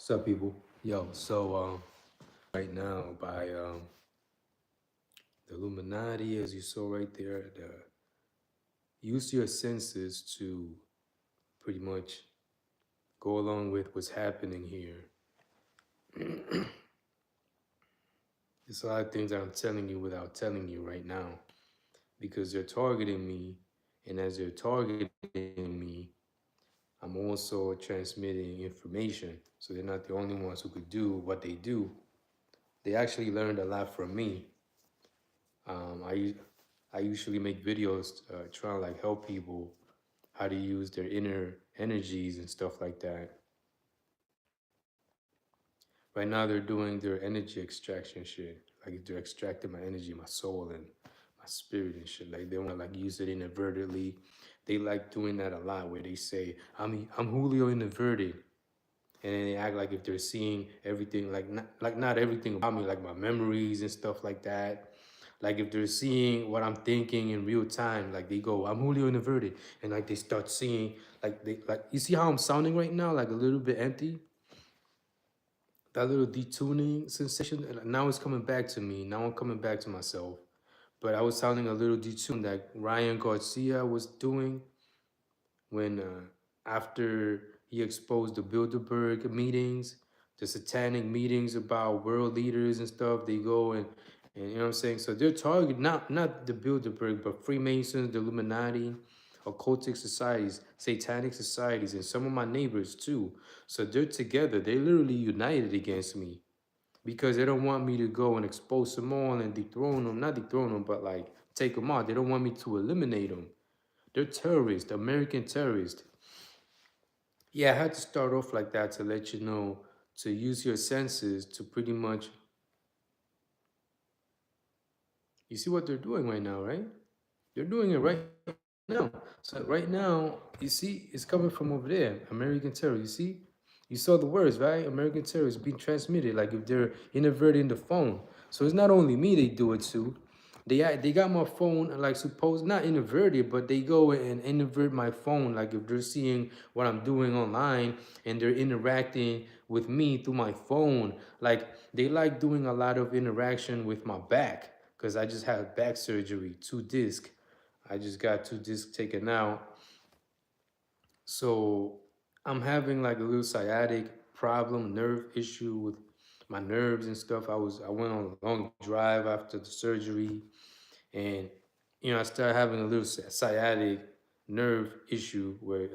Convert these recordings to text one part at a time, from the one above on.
What's up, people? Yo, right now by the Illuminati, as you saw right there, use your senses to pretty much go along with what's happening here. There's a lot of things that I'm telling you without telling you right now because they're targeting me, and as they're targeting me, I'm also transmitting information. So they're not the only ones who could do what they do. They actually learned a lot from me. Um, I I usually make videos trying to like help people how to use their inner energies and stuff like that. Right now they're doing their energy extraction shit. Like they're extracting my energy, my soul and my spirit and shit. Like they want to like use it inadvertently. They like doing that a lot where they say, I'm Julio inadverted. And then they act like if they're seeing everything, like not everything about me, like my memories and stuff like that. Like if they're seeing what I'm thinking in real time, like they go, I'm Julio inverted, and like they start seeing, like you see how I'm sounding right now, like a little bit empty, that little detuning sensation. And now it's coming back to me. Now I'm coming back to myself. But I was sounding a little detuned that Ryan Garcia was doing when after he exposed the Bilderberg meetings, the satanic meetings about world leaders and stuff, they go and you know what I'm saying. So they're targeting not the Bilderberg, but Freemasons, the Illuminati, occultic societies, satanic societies, and some of my neighbors too. So they're together. They literally united against me because they don't want me to go and expose them all and dethrone them. Not dethrone them, but like take them out. They don't want me to eliminate them. They're terrorists, American terrorists. Yeah, I had to start off like that to let you know to use your senses to pretty much. You see what they're doing right now, right? They're doing it right now. So right now, you see, it's coming from over there, American terror. You see, you saw the words, right? American terror is being transmitted, like if they're inadverting the phone. So it's not only me they do it to. They got my phone like supposed not inadverted, but they go and invert my phone. Like if they're seeing what I'm doing online and they're interacting with me through my phone, like they like doing a lot of interaction with my back because I just had back surgery, 2 disc. I just got 2 discs taken out. So I'm having like a little sciatic problem, nerve issue with my nerves and stuff. I went on a long drive after the surgery, and I started having a little sciatic nerve issue where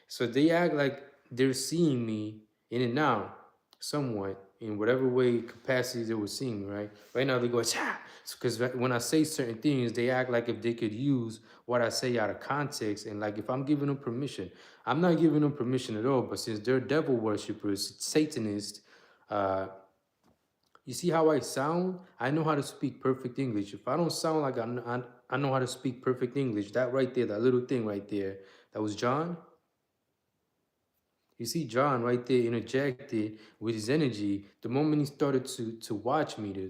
so they act like they're seeing me in and out somewhat in whatever way capacity they were seeing me. Right now they go because when I say certain things, they act like if they could use what I say out of context, and like if I'm giving them permission, I'm not giving them permission at all. But since they're devil worshippers, Satanists, uh, you see how I sound? I know how to speak perfect English. If I don't sound like I know how to speak perfect English, that right there, that little thing right there, that was John. You see John right there interjected with his energy the moment he started to watch me,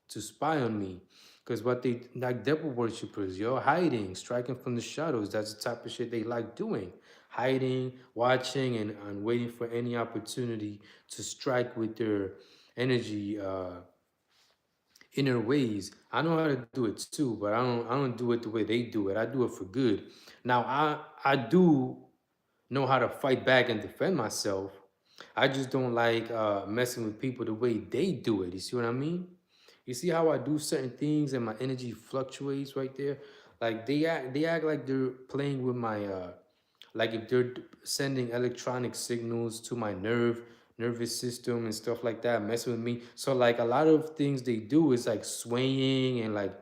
to spy on me. Because what they like devil worshippers, yo, hiding, striking from the shadows. That's the type of shit they like doing. Hiding, watching, and waiting for any opportunity to strike with their energy inner ways. I know how to do it too, but I don't do it the way they do it. I do it for good. Now I do know how to fight back and defend myself. I just don't like messing with people the way they do it. You see what I mean? You see how I do certain things and my energy fluctuates right there? Like they act like they're playing with my like if they're sending electronic signals to my nervous system and stuff like that, messing with me. So like a lot of things they do is like swaying and like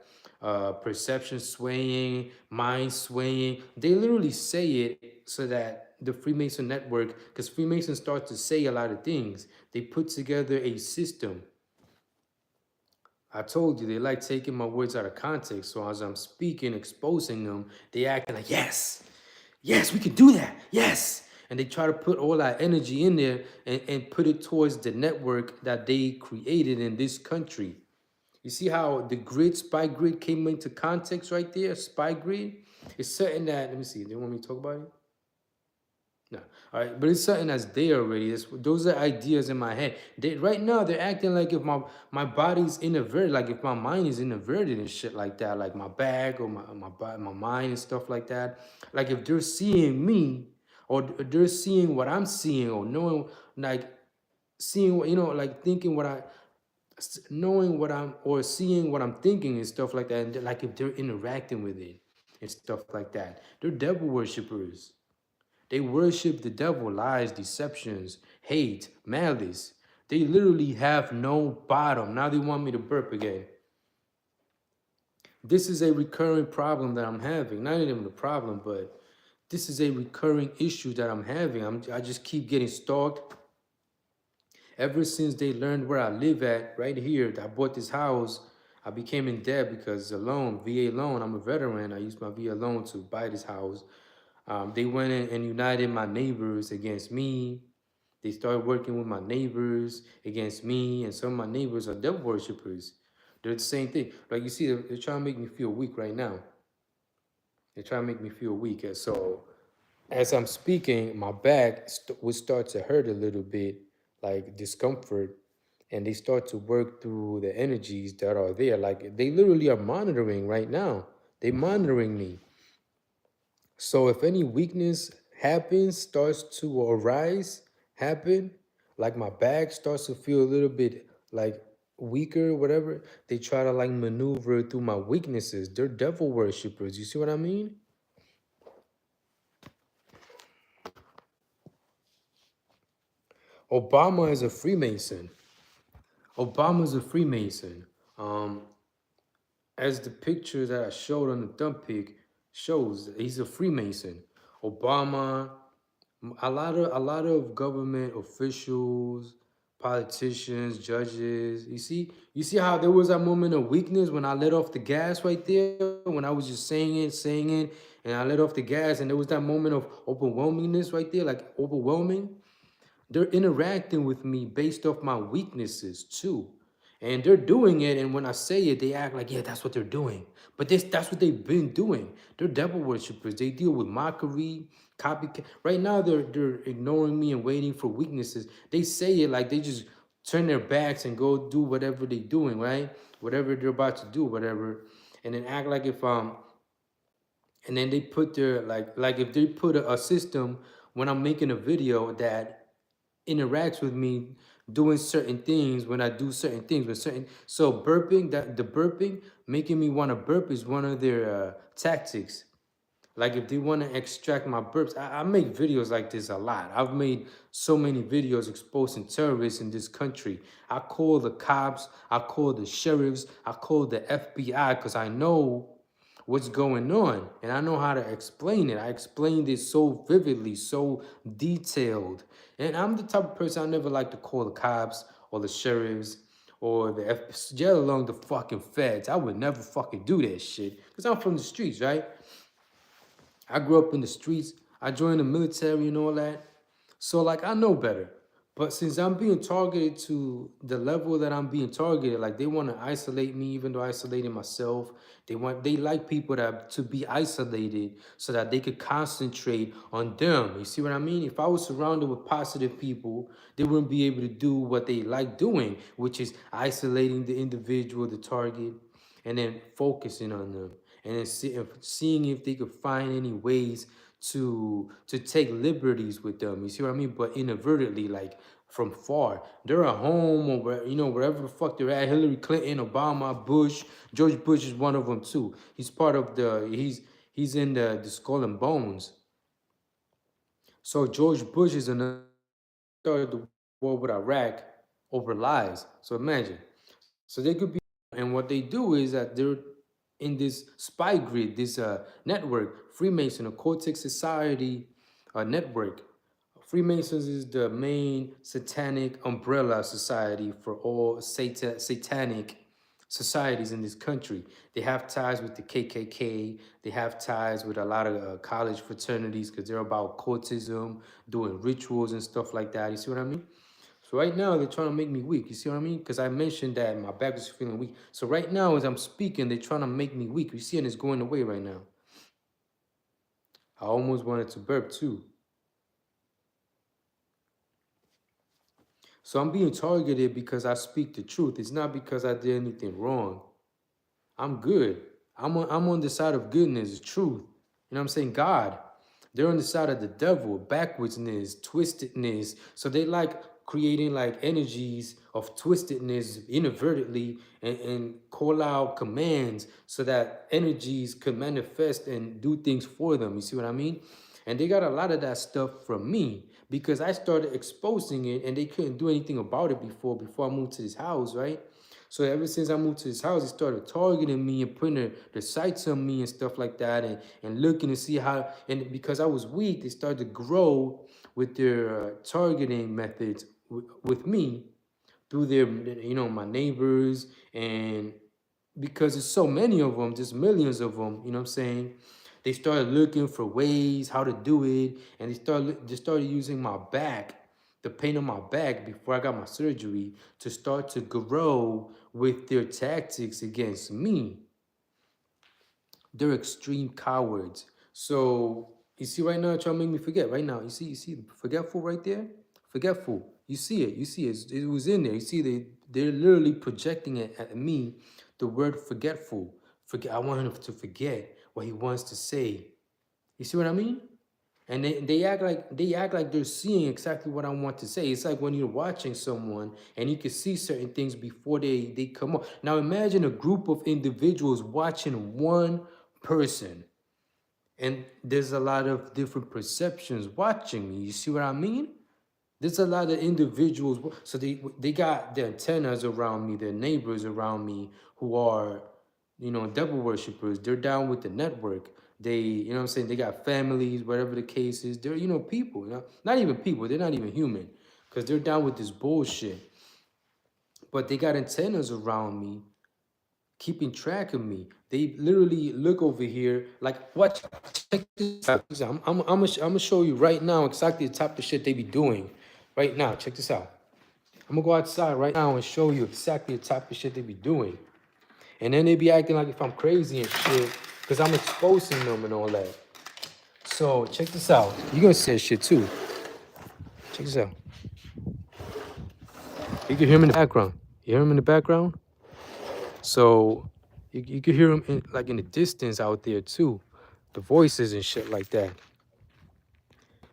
perception swaying, mind swaying. They literally say it so that the Freemason network, because Freemasons start to say a lot of things, they put together a system. I told you they like taking my words out of context. So as I'm speaking, exposing them, they acting like, yes, yes, we can do that. Yes. And they try to put all that energy in there and put it towards the network that they created in this country. You see how the grid, spy grid came into context right there? Spy grid is certain that, let me see, they want me to talk about it? No. All right, but it's something that's there already. Those are ideas in my head. Right now, they're acting like if my body's inverted, like if my mind is inverted and shit like that, like my back or my mind and stuff like that. Like if they're seeing me, or they're seeing what I'm seeing, or knowing, like seeing what like thinking what knowing what I'm, or seeing what I'm thinking and stuff like that. And like if they're interacting with it and stuff like that, they're devil worshippers. They worship the devil, lies, deceptions, hate, malice. They literally have no bottom. Now they want me to burp again. This is a recurring problem that I'm having. Not even a problem, but this is a recurring issue that I'm having. I just keep getting stalked. Ever since they learned where I live at, right here, I bought this house. I became in debt because a loan, VA loan. I'm a veteran. I used my VA loan to buy this house. They went in and united my neighbors against me. They started working with my neighbors against me, and some of my neighbors are devil worshippers. They're the same thing. Like you see, they're trying to make me feel weak right now. They're trying to make me feel weak. And so as I'm speaking, my back would start to hurt a little bit, like discomfort, and they start to work through the energies that are there. Like they literally are monitoring right now. They monitoring me. So if any weakness happens, starts to arise, happen, like my back starts to feel a little bit like weaker, whatever, they try to like maneuver through my weaknesses. They're devil worshippers. You see what I mean? Obama is a Freemason. Obama's a Freemason. Um, as the picture that I showed on the thumb pic shows, he's a Freemason. Obama, a lot of government officials, politicians, judges. You see how there was that moment of weakness when I let off the gas right there, when I was just saying it, and I let off the gas, and there was that moment of overwhelmingness right there, like overwhelming. They're interacting with me based off my weaknesses too. And they're doing it, and when I say it, they act like, yeah, that's what they're doing. But that's what they've been doing. They're devil worshippers. They deal with mockery, copycat. Right now, they're ignoring me and waiting for weaknesses. They say it like they just turn their backs and go do whatever they're doing, right? Whatever they're about to do, whatever. And then act like if and then they put their like if they put a system when I'm making a video that interacts with me doing certain things when I do certain things with certain, so burping, that the burping making me want to burp is one of their tactics. Like if they want to extract my burps, I make videos like this a lot. I've made so many videos exposing terrorists in this country. I call the cops, I call the sheriffs, I call the FBI because I know what's going on and I know how to explain it. I explained it so vividly, so detailed. And I'm the type of person I never like to call the cops or the sheriffs or the FBI, let alone the fucking feds. I would never fucking do that shit because I'm from the streets, right? I grew up in the streets. I joined the military and all that. So like I know better. But since I'm being targeted to the level that I'm being targeted, like they want to isolate me, even though I isolated myself. They like people to be isolated so that they could concentrate on them. You see what I mean? If I was surrounded with positive people, they wouldn't be able to do what they like doing, which is isolating the individual, the target, and then focusing on them, and then seeing if they could find any ways to take liberties with them. You see what I mean? But inadvertently, like from far, they're at home or wherever the fuck they're at. Hillary Clinton, Obama, Bush, George Bush is one of them too. He's part of he's in the Skull and Bones. So George Bush is another, started the war with Iraq over lies. So imagine. So they could be, and what they do is that they're in this spy grid, this network, Freemason, a Cortex Society network. Freemasons is the main satanic umbrella society for all satanic societies in this country. They have ties with the KKK. They have ties with a lot of college fraternities because they're about cultism, doing rituals and stuff like that. You see what I mean? So right now they're trying to make me weak. You see what I mean? Because I mentioned that my back was feeling weak. So right now as I'm speaking, they're trying to make me weak. You see, and it's going away right now. I almost wanted to burp too. So I'm being targeted because I speak the truth. It's not because I did anything wrong. I'm good. I'm on the side of goodness, truth. You know what I'm saying? God. They're on the side of the devil, backwardsness, twistedness. So they like creating like energies of twistedness inadvertently and call out commands so that energies could manifest and do things for them. You see what I mean? And they got a lot of that stuff from me because I started exposing it and they couldn't do anything about it before I moved to this house, right? So ever since I moved to his house, he started targeting me and putting the sights on me and stuff like that, and looking to see how. And because I was weak, they started to grow with their targeting methods with me through their, my neighbors, and because there's so many of them, there's millions of them. You know what I'm saying? They started looking for ways how to do it, and they started using my back, the pain on my back before I got my surgery, to start to grow with their tactics against me. They're extreme cowards. So you see right now, trying to make me forget. Right now, you see, forgetful right there. Forgetful. You see it. You see it. It was in there. You see they're literally projecting it at me. The word forgetful. Forget. I want him to forget what he wants to say. You see what I mean? And they act like they're seeing exactly what I want to say. It's like when you're watching someone and you can see certain things before they come up. Now imagine a group of individuals watching one person, and there's a lot of different perceptions watching me. You see what I mean? There's a lot of individuals, so they got their antennas around me, their neighbors around me who are, devil worshippers. They're down with the network. They, what I'm saying, they got families, whatever the case is. They're, people, not even people. They're not even human because they're down with this bullshit. But they got antennas around me, keeping track of me. They literally look over here, like, watch, check this out. I'm gonna show you right now exactly the type of shit they be doing. Right now, check this out. I'm gonna go outside right now and show you exactly the type of shit they be doing. And then they be acting like if I'm crazy and shit, because I'm exposing them and all that. So check this out. You're gonna say shit too. Check this out. You can hear him in the background. You hear him in the background? So you can hear him in the distance out there too. The voices and shit like that.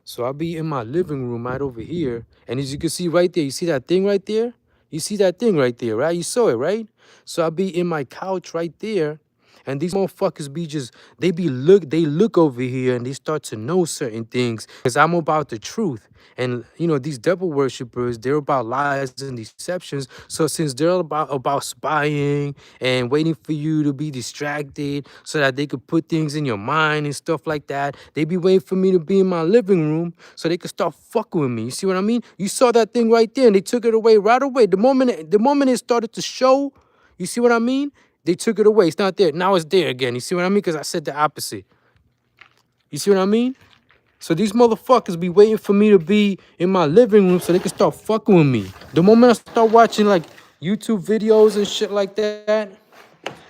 So I'll be in my living room right over here. And as you can see right there, you see that thing right there? You see that thing right there, right? You saw it, right? So I'll be in my couch right there. And these motherfuckers they look over here and they start to know certain things because I'm about the truth. And these devil worshippers, they're about lies and deceptions. So since they're about spying and waiting for you to be distracted so that they could put things in your mind and stuff like that, they be waiting for me to be in my living room so they could start fucking with me. You see what I mean? You saw that thing right there and they took it away right away. The moment it started to show, you see what I mean? They took it away. It's not there. Now it's there again. You see what I mean? Because I said the opposite. You see what I mean? So these motherfuckers be waiting for me to be in my living room so they can start fucking with me. The moment I start watching like YouTube videos and shit like that,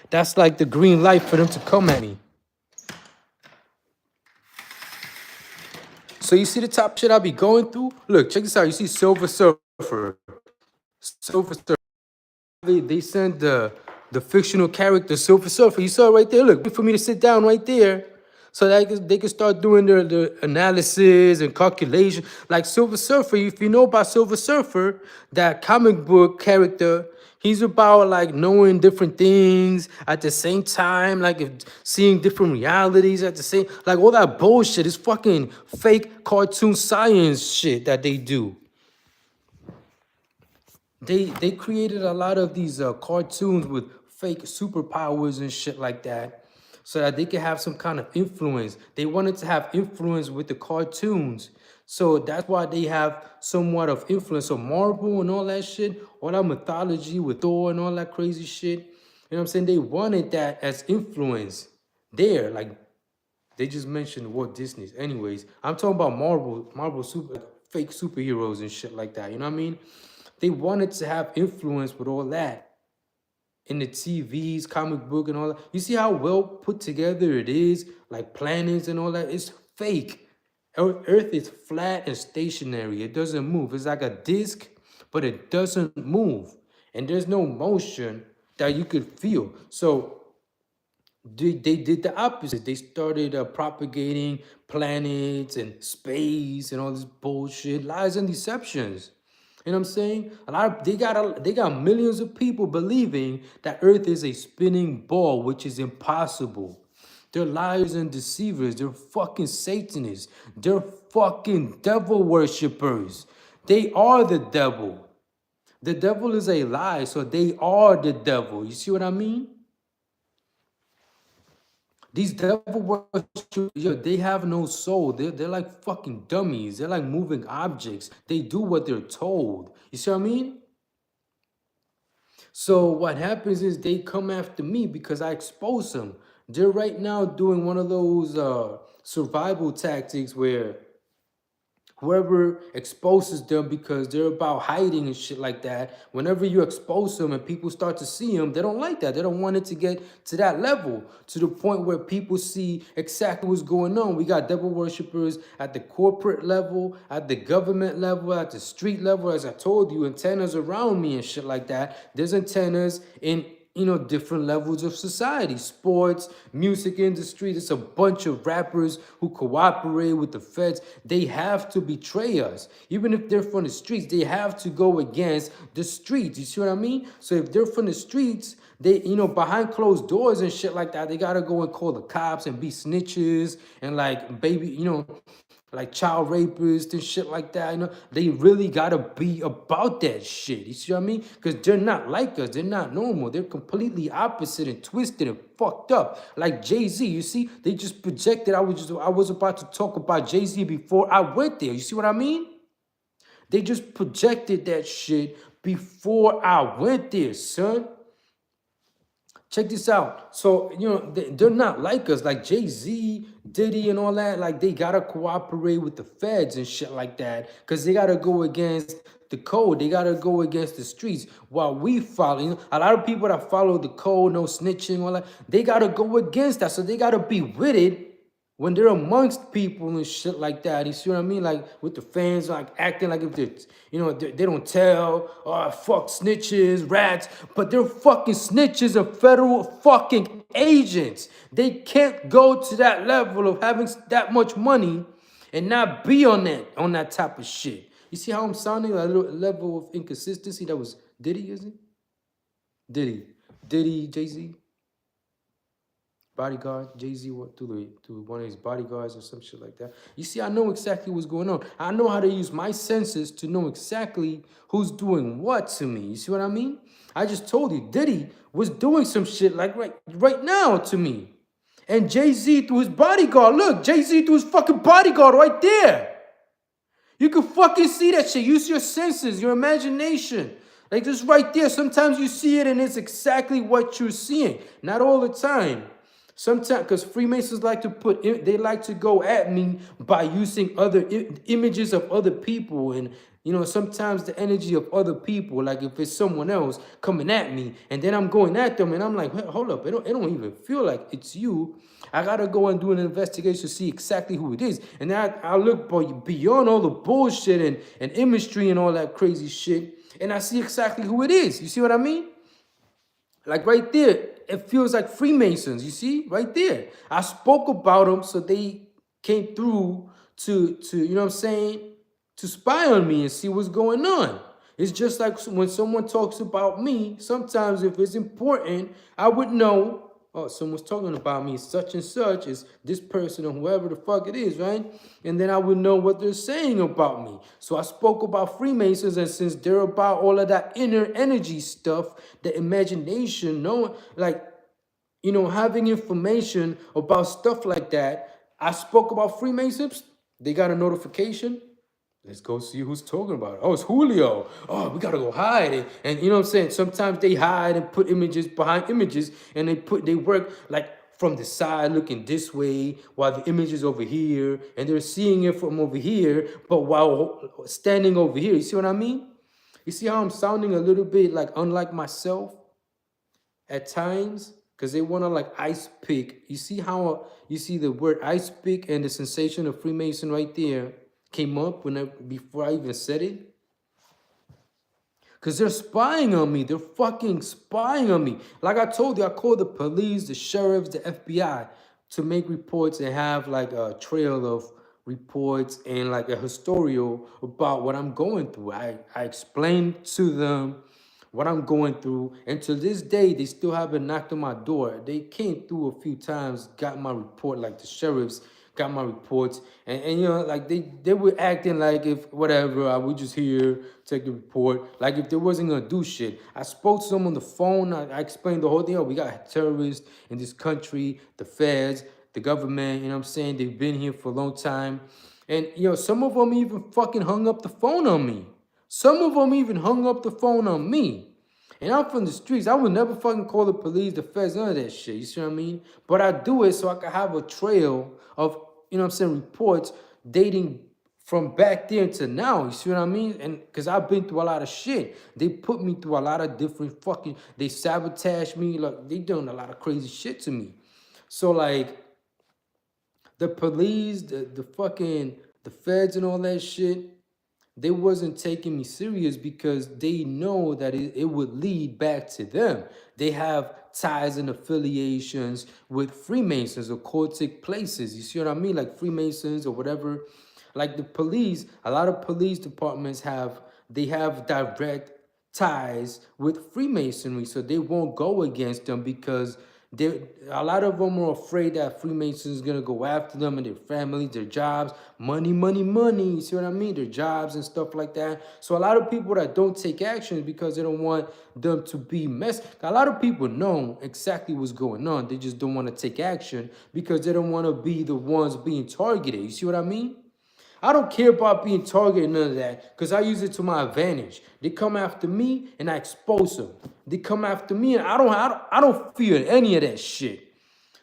that's like the green light for them to come at me. So you see the top shit I be going through? Look, check this out. You see Silver Surfer. Silver Surfer. They sent the fictional character Silver Surfer. You saw it right there. Look, wait for me to sit down right there so that they can start doing their analysis and calculation. Like Silver Surfer, if you know about Silver Surfer, that comic book character, he's about like knowing different things at the same time, like seeing different realities at the same, like all that bullshit is fucking fake cartoon science shit that they do. They created a lot of these cartoons with fake superpowers and shit like that so that they could have some kind of influence. They wanted to have influence with the cartoons. So that's why they have somewhat of influence. So Marvel and all that shit, all that mythology with Thor and all that crazy shit, you know what I'm saying? They wanted that as influence there. Like they just mentioned Walt Disney's. Anyways, I'm talking about Marvel super fake superheroes and shit like that. You know what I mean? They wanted to have influence with all that in the TVs, comic book, and all that. You see how well put together it is, like planets and all that. It's fake. Earth is flat and stationary. It doesn't move. It's like a disc but it doesn't move. And there's no motion that you could feel. So they did the opposite. They started propagating planets and space and all this bullshit, lies and deceptions. You know what I'm saying? They got millions of people believing that Earth is a spinning ball, which is impossible. They're liars and deceivers. They're fucking Satanists. They're fucking devil worshippers. They are the devil. The devil is a lie, so they are the devil. You see what I mean? These devil worshippers, yo, they have no soul. They're like fucking dummies. They're like moving objects. They do what they're told. You see what I mean? So what happens is they come after me because I expose them. They're right now doing one of those survival tactics where whoever exposes them, because they're about hiding and shit like that, whenever you expose them and people start to see them, they don't like that. They don't want it to get to that level, to the point where people see exactly what's going on. We got devil worshippers at the corporate level, at the government level, at the street level. As I told you, antennas around me and shit like that. There's antennas in, you know, different levels of society, sports, music industry. There's a bunch of rappers who cooperate with the feds. They have to betray us. Even if they're from the streets, they have to go against the streets. You see what I mean? So if they're from the streets, they, you know, behind closed doors and shit like that, they gotta go and call the cops and be snitches and like baby, you know, like child rapists and shit like that. You know, they really gotta be about that shit. You see what I mean? Because they're not like us. They're not normal. They're completely opposite and twisted and fucked up. Like Jay-Z. You see, they just projected. I was about to talk about Jay-Z before I went there. You see what I mean? They just projected that shit before I went there, son. Check this out. So, you know, they're not like us, like Jay-Z, Diddy, and all that. Like, they gotta cooperate with the feds and shit like that, because they gotta go against the code. They gotta go against the streets while we follow. You know, a lot of people that follow the code, no snitching, all that, they gotta go against that. So they gotta be with it when they're amongst people and shit like that. You see what I mean? Like with the fans, like acting like if they're, you know, they don't tell, oh, fuck snitches, rats, but they're fucking snitches and federal fucking agents. They can't go to that level of having that much money and not be on that type of shit. You see how I'm sounding? A little level of inconsistency that was Diddy, is it? Diddy, Jay-Z? Bodyguard, Jay-Z went through one of his bodyguards or some shit like that. You see, I know exactly what's going on. I know how to use my senses to know exactly who's doing what to me. You see what I mean? I just told you, Diddy was doing some shit like right now to me. And Jay-Z through his bodyguard. Look, Jay-Z through his fucking bodyguard right there. You can fucking see that shit. Use your senses, your imagination. Like this right there. Sometimes you see it and it's exactly what you're seeing. Not all the time. Sometimes, because Freemasons like to they like to go at me by using other images of other people, and you know, sometimes the energy of other people, like if it's someone else coming at me, and then I'm going at them, and I'm like, hey, hold up, it don't even feel like it's you. I gotta go and do an investigation to see exactly who it is, and then I look beyond all the bullshit and imagery and all that crazy shit, and I see exactly who it is. You see what I mean? Like right there, it feels like Freemasons, you see? Right there. I spoke about them, so they came through to you know what I'm saying, to spy on me and see what's going on. It's just like when someone talks about me, sometimes if it's important, I would know, oh, someone's talking about me, such and such is this person or whoever the fuck it is, right? And then I would know what they're saying about me. So I spoke about Freemasons, and since they're about all of that inner energy stuff, the imagination, knowing, like, you know, having information about stuff like that, I spoke about Freemasons. They got a notification. Let's go see who's talking about it. Oh, it's Julio. Oh, we gotta go hide it. And you know what I'm saying? Sometimes they hide and put images behind images, and they work like from the side looking this way while the image is over here, and they're seeing it from over here, but while standing over here. You see what I mean? You see how I'm sounding a little bit like unlike myself at times? Because they want to like ice pick. You see how you see the word ice pick and the sensation of Freemason right there came up before I even said it? Because they're spying on me. They're fucking spying on me. Like I told you, I called the police, the sheriffs, the FBI to make reports and have like a trail of reports and like a historial about what I'm going through. I explained to them what I'm going through. And to this day, they still haven't knocked on my door. They came through a few times, got my report, like the sheriffs got my reports. And you know, like they were acting like if whatever, I would just here, take the report. Like if they wasn't gonna do shit. I spoke to them on the phone. I explained the whole thing. Oh, we got terrorists in this country, the feds, the government, you know what I'm saying? They've been here for a long time. And you know, some of them even fucking hung up the phone on me. Some of them even hung up the phone on me. And I'm from the streets. I would never fucking call the police, the feds, none of that shit. You see what I mean? But I do it so I can have a trail of, you know what I'm saying, reports dating from back then to now. You see what I mean? And because I've been through a lot of shit. They put me through a lot of different fucking, they sabotage me. Like, they doing a lot of crazy shit to me. So, like, the police, the fucking, the feds and all that shit, they wasn't taking me serious because they know that it would lead back to them. They have ties and affiliations with Freemasons or cultic places. You see what I mean? Like Freemasons or whatever. Like the police, a lot of police departments they have direct ties with Freemasonry, so they won't go against them because a lot of them are afraid that Freemasons is gonna go after them and their families, their jobs, money, money, money. You see what I mean? Their jobs and stuff like that. So a lot of people that don't take action because they don't want them to be messed. A lot of people know exactly what's going on. They just don't want to take action because they don't want to be the ones being targeted. You see what I mean? I don't care about being targeted, none of that, because I use it to my advantage. They come after me and I expose them. They come after me and I don't fear any of that shit.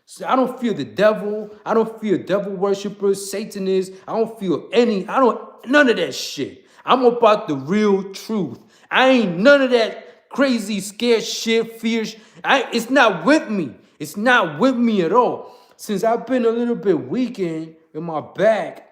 So I don't fear the devil. I don't fear devil worshippers, Satanists. I don't feel none of that shit. I'm about the real truth. I ain't none of that crazy, scared shit, fear. It's not with me. It's not with me at all. Since I've been a little bit weakened in my back,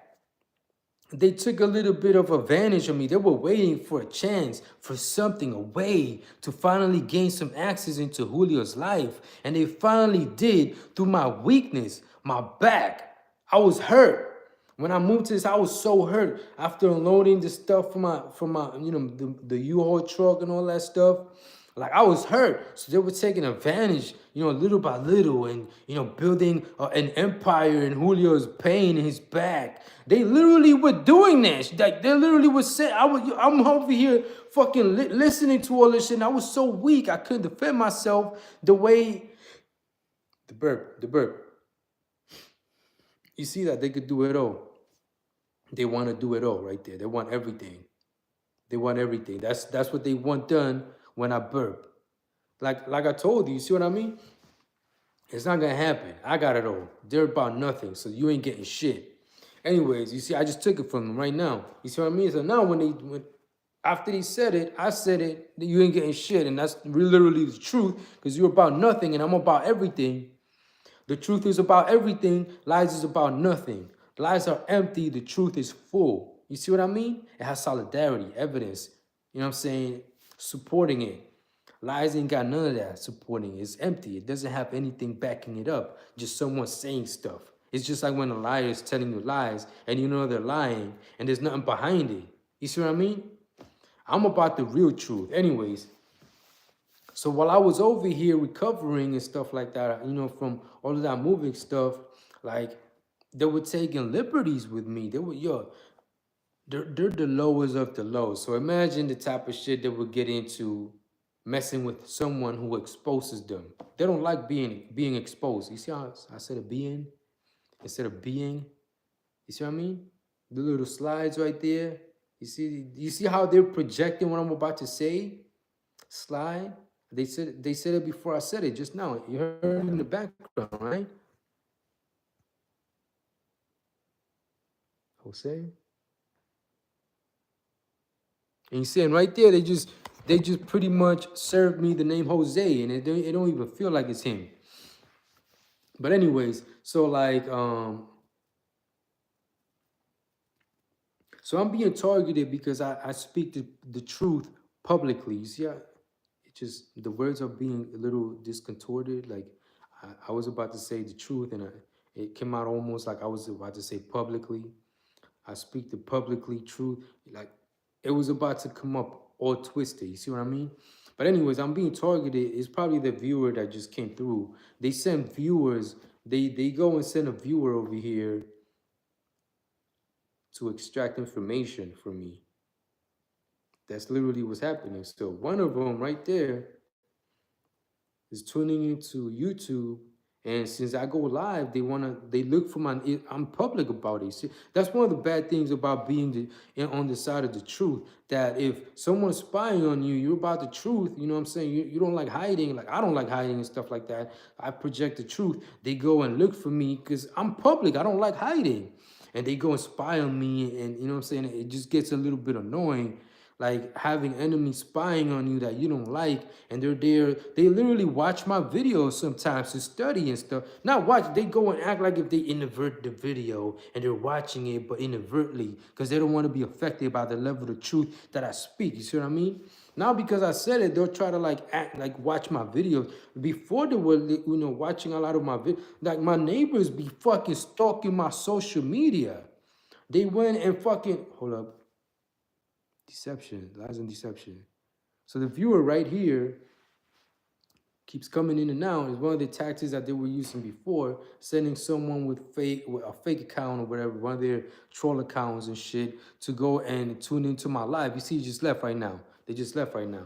they took a little bit of advantage of me. They were waiting for a chance, for something, a way to finally gain some access into Julio's life. And they finally did through my weakness, my back. I was hurt. When I moved to this, I was so hurt after unloading the stuff from my you know, the U-Haul truck and all that stuff. Like I was hurt, so they were taking advantage, you know, little by little, and you know, building an empire in Julio's pain in his back. They literally were doing that. Like they literally was saying, I'm over here fucking listening to all this shit. And I was so weak, I couldn't defend myself the way the burp. You see that they could do it all. They want to do it all right there. They want everything. They want everything. That's what they want done when I burp. Like I told you see what I mean? It's not gonna happen. I got it all. They're about nothing, so you ain't getting shit. Anyways, you see, I just took it from them right now. You see what I mean? So now when after they said it, I said it, you ain't getting shit, and that's literally the truth, because you're about nothing and I'm about everything. The truth is about everything, lies is about nothing. Lies are empty, the truth is full. You see what I mean? It has solidarity, evidence, you know what I'm saying, supporting it. Lies ain't got none of that supporting it. It's empty. It doesn't have anything backing it up. Just someone saying stuff. It's just like when a liar is telling you lies and you know they're lying and there's nothing behind it. You see what I mean? I'm about the real truth. Anyways, so while I was over here recovering and stuff like that, you know, from all of that moving stuff, like they were taking liberties with me. They were, they're the lowest of the low. So imagine the type of shit they would get into messing with someone who exposes them. They don't like being exposed. You see how I said a being instead of being? You see what I mean? The little slides right there. You see how they're projecting what I'm about to say? Slide. They said it before I said it just now. You heard it in the background, right? Jose. And you seeing right there, they just pretty much served me the name Jose, and it don't even feel like it's him. But anyways, so like so I'm being targeted because I speak the truth publicly. You see how it just the words are being a little discontorted. Like I was about to say the truth, and it came out almost like I was about to say publicly. I speak the publicly truth. Like it was about to come up all twisted. You see what I mean? But anyways, I'm being targeted. It's probably the viewer that just came through. They send viewers. They go and send a viewer over here to extract information from me. That's literally what's happening. So one of them right there is tuning into YouTube, and since I go live, they look for my. I'm public about it. See, that's one of the bad things about being on the side of the truth. That if someone's spying on you, you're about the truth. You know what I'm saying? You don't like hiding. Like I don't like hiding and stuff like that. I project the truth. They go and look for me because I'm public. I don't like hiding, and they go and spy on me, and you know what I'm saying? It just gets a little bit annoying, like having enemies spying on you that you don't like, and they're there. They literally watch my videos sometimes to study and stuff. Not watch, they go and act like if they invert the video and they're watching it, but inadvertently, because they don't want to be affected by the level of truth that I speak. You see what I mean? Now because I said it, they'll try to like act like watch my videos. Before they were, watching a lot of my videos. Like my neighbors be fucking stalking my social media. They went and fucking, hold up. Deception, lies and deception. So the viewer right here keeps coming in and out. Is one of the tactics that they were using before, sending someone with a fake account or whatever, one of their troll accounts and shit, to go and tune into my live. You see, just left right now. They just left right now.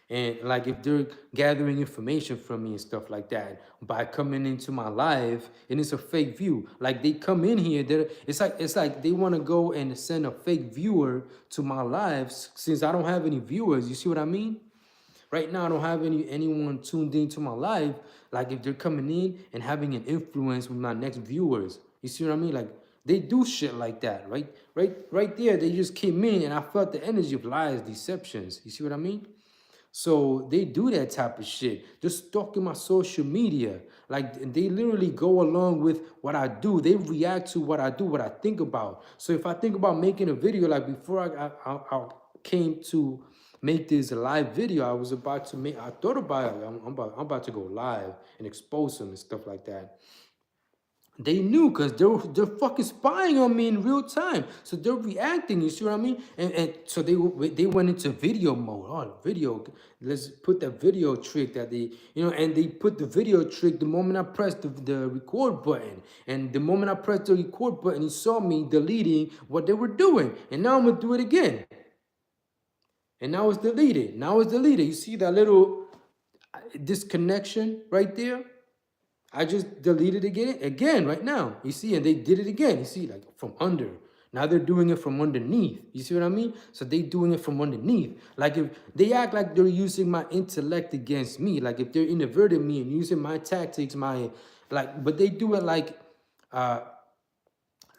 And like if they're gathering information from me and stuff like that by coming into my live, and it's a fake view. Like they come in here, it's like they want to go and send a fake viewer to my lives since I don't have any viewers. You see what I mean? Right now, I don't have anyone tuned into my live. Like if they're coming in and having an influence with my next viewers. You see what I mean? Like they do shit like that, right? Right there, they just came in and I felt the energy of lies, deceptions. You see what I mean? So they do that type of shit. Just stalking my social media. Like they literally go along with what I do. They react to what I do, what I think about. So if I think about making a video, like before I came to make this live video, I was about to make, I thought about it. I'm about to go live and expose them and stuff like that. They knew because they're fucking spying on me in real time. So they're reacting, you see what I mean? And so they went into video mode. Oh, video. Let's put that video trick that and they put the video trick the moment I pressed the record button. And the moment I pressed the record button, he saw me deleting what they were doing. And now I'm gonna do it again. And now it's deleted. Now it's deleted. You see that little disconnection right there? I just deleted again right now. You see, and they did it again. You see, like from under. Now they're doing it from underneath. You see what I mean? So they doing it from underneath. Like if they act like they're using my intellect against me, like if they're inverting me and using my tactics, but they do it like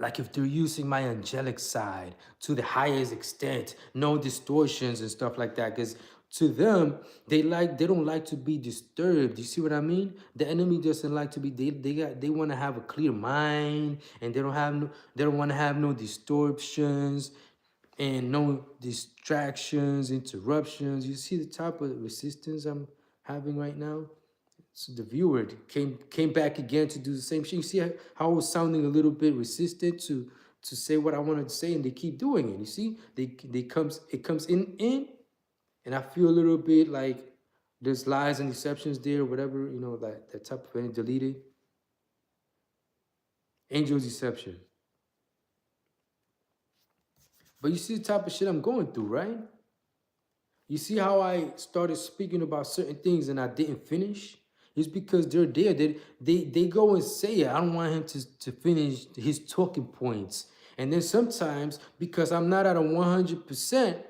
if they're using my angelic side to the highest extent, no distortions and stuff like that. Because to them, they don't like to be disturbed. You see what I mean? The enemy doesn't like to be. They want to have a clear mind, and they don't want to have no distortions and no distractions, interruptions. You see the type of resistance I'm having right now. So the viewer came back again to do the same shit. You see how I was sounding a little bit resistant to say what I wanted to say, and they keep doing it. You see, it comes in, and I feel a little bit like there's lies and deceptions there, whatever, that type of thing deleted. Angel deception. But you see the type of shit I'm going through, right? You see how I started speaking about certain things and I didn't finish? It's because they're there. They go and say it. I don't want him to finish his talking points. And then sometimes, because I'm not at a 100%,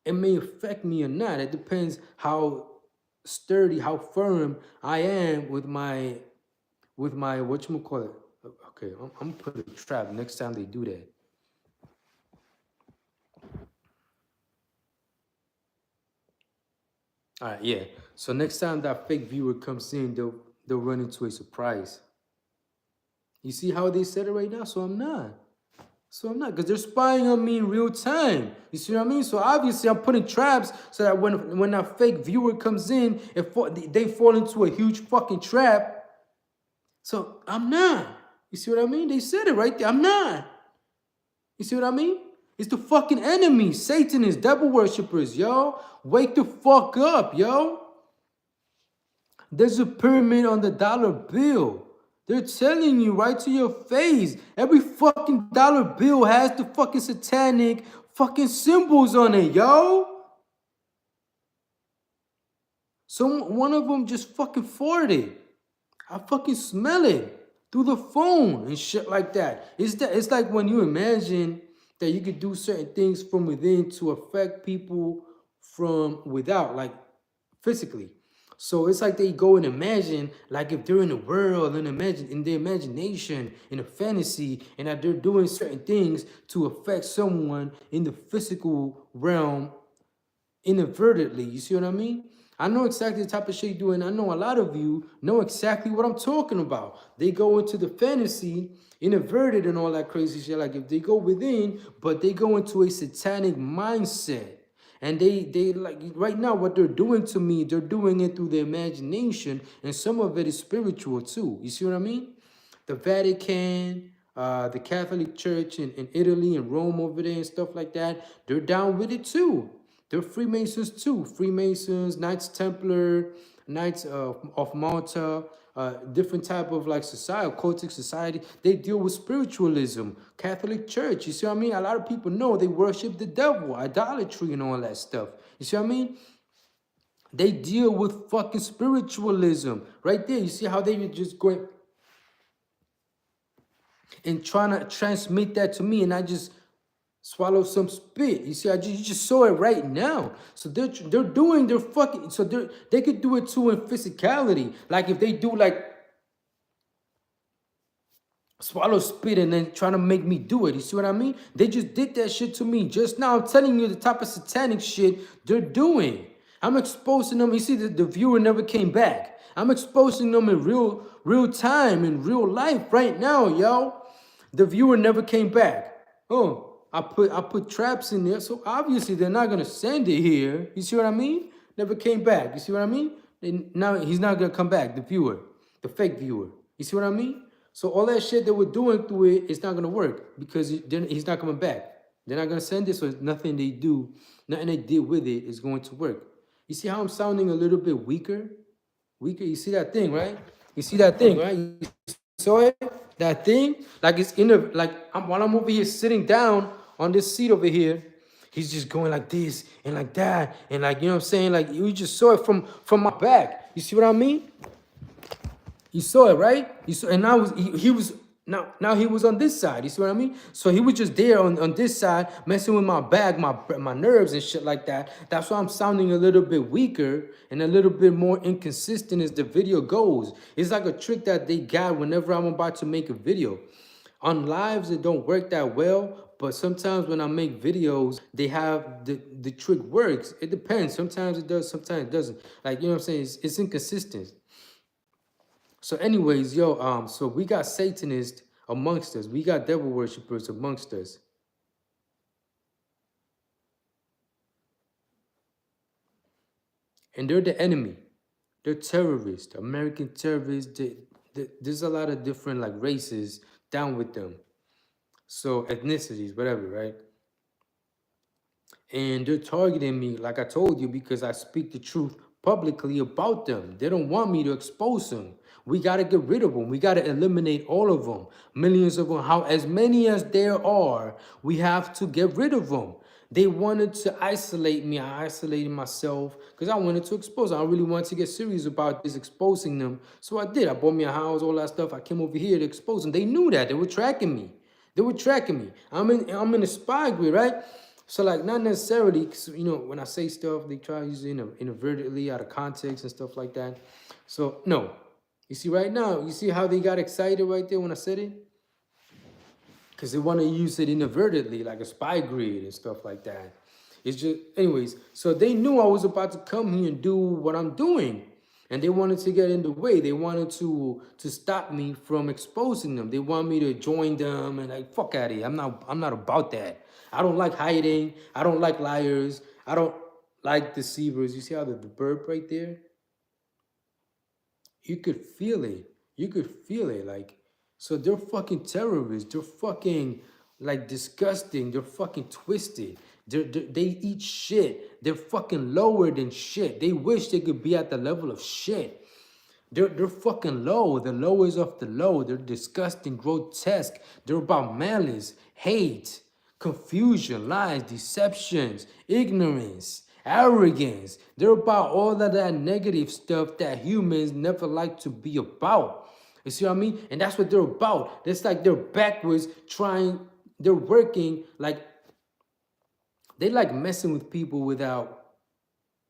it may affect me or not. It depends how sturdy, how firm I am with my whatchamacallit. Okay, I'm gonna put a trap next time they do that. All right, yeah. So next time that fake viewer comes in, they'll run into a surprise. You see how they said it right now? So I'm not. So I'm not, because they're spying on me in real time. You see what I mean? So obviously I'm putting traps so that when that fake viewer comes in, they fall into a huge fucking trap. So I'm not. You see what I mean? They said it right there. I'm not. You see what I mean? It's the fucking enemy. Satanists, devil worshippers, yo. Wake the fuck up, yo. There's a pyramid on the dollar bill. They're telling you right to your face. Every fucking dollar bill has the fucking satanic fucking symbols on it, yo. So one of them just fucking farted. I fucking smell it through the phone and shit like that. It's like when you imagine that you could do certain things from within to affect people from without, like physically. So it's like they go and imagine, like if they're in the world and imagine in their imagination, in a fantasy, and that they're doing certain things to affect someone in the physical realm inadvertently. You see what I mean? I know exactly the type of shit you do, and I know a lot of you know exactly what I'm talking about. They go into the fantasy, inadverted and all that crazy shit. Like if they go within, but they go into a satanic mindset. And they like right now what they're doing to me, they're doing it through their imagination, and some of it is spiritual too. You see what I mean? The Vatican, the Catholic Church in Italy and Rome over there and stuff like that, they're down with it too. They're Freemasons too. Freemasons, Knights Templar, Knights of Malta, different type of like society, occultic society. They deal with spiritualism, Catholic Church. You see what I mean? A lot of people know they worship the devil, idolatry and all that stuff. You see what I mean? They deal with fucking spiritualism. Right there, you see how they just going and trying to transmit that to me, and I just swallow some spit. You see, you just saw it right now. So they're doing their fucking, so they could do it too in physicality. Like if they do like swallow spit and then trying to make me do it. You see what I mean? They just did that shit to me just now. I'm telling you the type of satanic shit they're doing. I'm exposing them. You see, the viewer never came back. I'm exposing them in real time, in real life right now, yo. The viewer never came back. Oh, I put traps in there, so obviously they're not gonna send it here. You see what I mean? Never came back. You see what I mean? And now he's not gonna come back. The viewer, the fake viewer. You see what I mean? So all that shit that we're doing through it, it's not gonna work because he's not coming back. They're not gonna send it, so nothing they do, nothing they did with it is going to work. You see how I'm sounding a little bit weaker? Weaker. You see that thing, right? You see that thing, right? You saw it? That thing? Like it's in a while I'm over here sitting down on this seat over here, he's just going like this and like that and like, you know what I'm saying? Like you just saw it from my back. You see what I mean? You saw it, right? You saw, and now he was now he was on this side. You see what I mean? So he was just there on this side, messing with my back, my nerves and shit like that. That's why I'm sounding a little bit weaker and a little bit more inconsistent as the video goes. It's like a trick that they got whenever I'm about to make a video. On lives, it don't work that well, but sometimes when I make videos, they have the trick works. It depends. Sometimes it does, sometimes it doesn't. Like, you know what I'm saying? It's inconsistent. So anyways, yo, so we got Satanists amongst us. We got devil worshippers amongst us. And they're the enemy. They're terrorists, American terrorists. There's a lot of different like races down with them. So ethnicities, whatever, right? And they're targeting me, like I told you, because I speak the truth publicly about them. They don't want me to expose them. We got to get rid of them. We got to eliminate all of them. Millions of them. As many as there are, we have to get rid of them. They wanted to isolate me. I isolated myself because I wanted to expose them. I really wanted to get serious about this, exposing them. So I did. I bought me a house, all that stuff. I came over here to expose them. They knew that. They were tracking me. They were tracking me. I'm in a spy grid, right? So like not necessarily, cause, you know, when I say stuff, they try to use it inadvertently out of context and stuff like that. So no, you see right now, you see how they got excited right there when I said it? Because they want to use it inadvertently, like a spy grid and stuff like that. It's just, anyways, so they knew I was about to come here and do what I'm doing. and they wanted to get in the way. They wanted to stop me from exposing them. They want me to join them and like fuck out of here. I'm not about that. I don't like hiding. I don't like liars. I don't like deceivers. You see how the burp right there? You could feel it. You could feel it. Like, so they're fucking terrorists. They're fucking like disgusting. They're fucking twisted. They eat shit. They're fucking lower than shit. They wish they could be at the level of shit. They're fucking low. The lowest of the low. They're disgusting, grotesque. They're about malice, hate, confusion, lies, deceptions, ignorance, arrogance. They're about all of that negative stuff that humans never like to be about. You see what I mean? And that's what they're about. It's like they're backwards trying, they're working like, they like messing with people without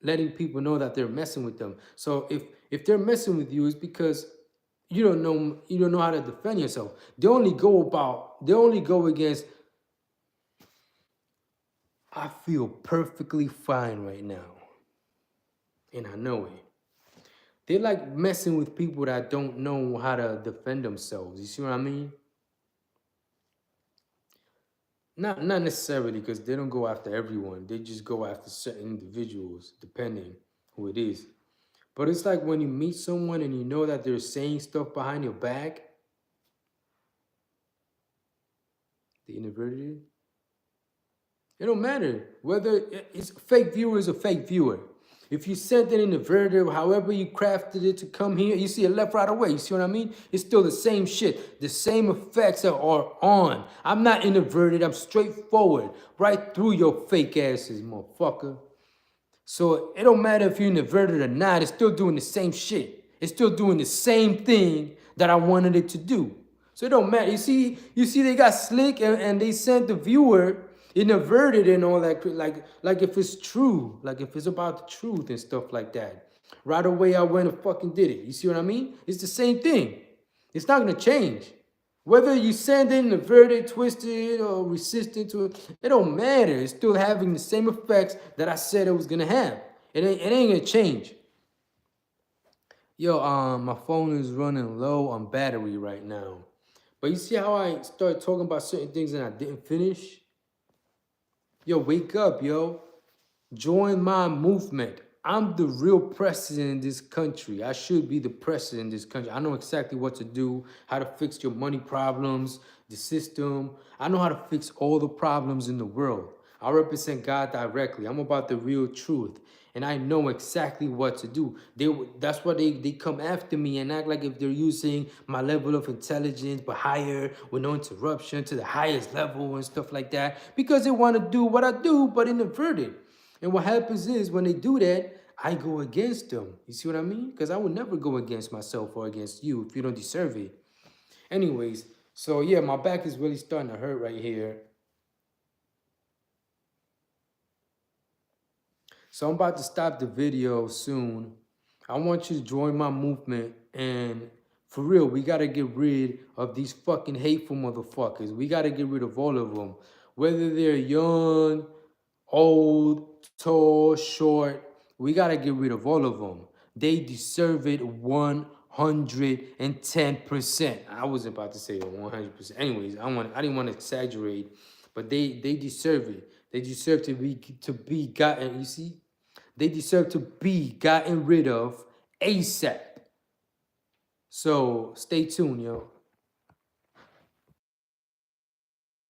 letting people know that they're messing with them. So if they're messing with you, it's because you don't know how to defend yourself. They only go against, I feel perfectly fine right now. And I know it. They like messing with people that don't know how to defend themselves. You see what I mean? Not necessarily, because they don't go after everyone. They just go after certain individuals, depending who it is. But it's like when you meet someone and you know that they're saying stuff behind your back. The introverted. It don't matter whether it's a fake viewer is a fake viewer. If you sent an introverted, however you crafted it to come here, you see it left right away. You see what I mean? It's still the same shit. The same effects are on. I'm not introverted. I'm straightforward. Right through your fake asses, motherfucker. So it don't matter if you're introverted or not. It's still doing the same shit. It's still doing the same thing that I wanted it to do. So it don't matter. You see they got slick and they sent the viewer introverted and all that, like if it's true, like if it's about the truth and stuff like that. Right away I went and fucking did it. You see what I mean? It's the same thing. It's not gonna change. Whether you send it inverted, twisted, or resistant to it, it don't matter. It's still having the same effects that I said it was gonna have. It ain't gonna change. Yo, my phone is running low on battery right now. But you see how I started talking about certain things and I didn't finish? Yo, wake up, yo. Join my movement. I'm the real president in this country. I should be the president in this country. I know exactly what to do, how to fix your money problems, the system. I know how to fix all the problems in the world. I represent God directly. I'm about the real truth. And I know exactly what to do. That's why they come after me and act like if they're using my level of intelligence, but higher, with no interruption, to the highest level and stuff like that. Because they want to do what I do, but inverted. And what happens is when they do that, I go against them. You see what I mean? Because I would never go against myself or against you if you don't deserve it. Anyways, so yeah, my back is really starting to hurt right here. So I'm about to stop the video soon. I want you to join my movement, and for real, we gotta get rid of these fucking hateful motherfuckers. We gotta get rid of all of them. Whether they're young, old, tall, short, we gotta get rid of all of them. They deserve it 110%. I was about to say 100%. Anyways, I didn't want to exaggerate, but they deserve it. They deserve to be gotten, you see? They deserve to be gotten rid of ASAP. So stay tuned, yo.